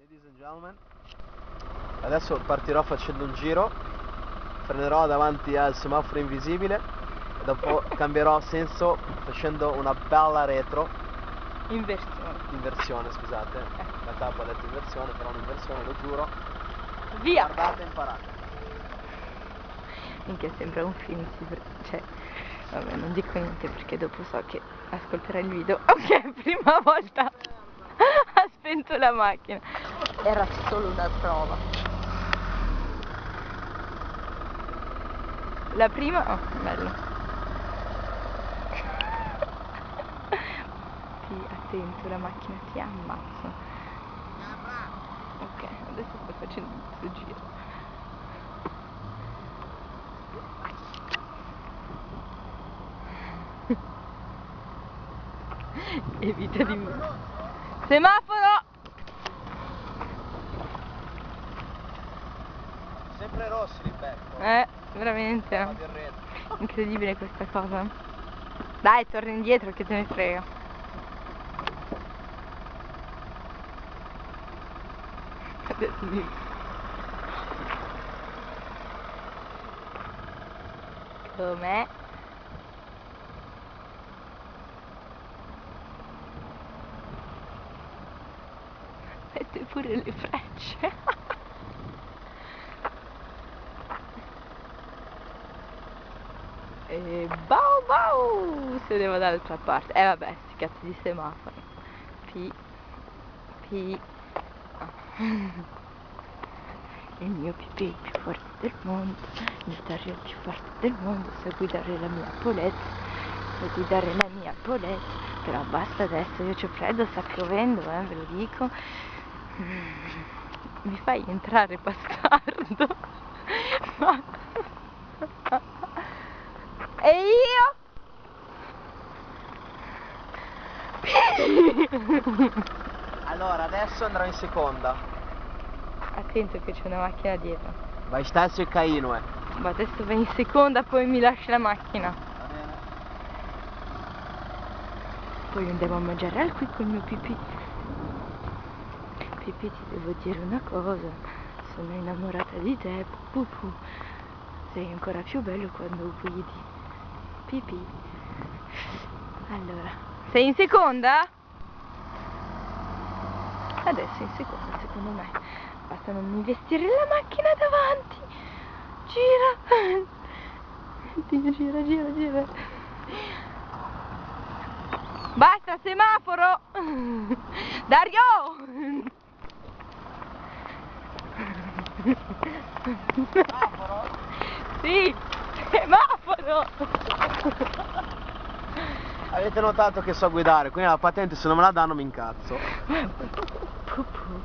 Ladies and gentlemen, adesso partirò facendo un giro, frenerò davanti al semaforo invisibile e dopo cambierò senso facendo una bella retro. Inversione, scusate. La tappa ha detto inversione, però un'inversione, lo giuro. Via! Guardate e imparate. Minchia, sembra un film, cioè, vabbè, non dico niente perché dopo so che ascolterai il video. Ok, prima volta ha spento la macchina. Era solo una prova. La prima, oh, bello. Sì, attento, la macchina ti ammazza. Ok, adesso sto facendo il suo giro. Evita di me. Semaforo! Sempre rossi li becco. Veramente. Incredibile questa cosa. Dai, torna indietro che te ne frega. Adesso mi... Com'è? Mette pure le frecce. E bau bau se devo dall'altra parte. Vabbè, sti cazzi di semafori. Il mio pipì è il più forte del mondo, il Dario è il più forte del mondo, so guidare la mia Paulette, però basta adesso, io c'ho freddo, sta piovendo, ve lo dico. Mi fai entrare, bastardo? Ma... E io? Allora, adesso andrò in seconda. Attento che c'è una macchina dietro. Vai stesso il Caino, Ma adesso vai in seconda, poi mi lasci la macchina. Va bene. Poi andiamo a mangiare al qui col mio pipì. Pipì, ti devo dire una cosa. Sono innamorata di te, pupù. Sei ancora più bello quando guidi. Pipì. Allora, sei in seconda? Adesso in seconda, secondo me. Basta non investire la macchina davanti. Gira. Basta, semaforo! Dario! Semaforo? Sì, semaforo! Avete notato che so guidare, quindi la patente se non me la danno mi incazzo. Pupù.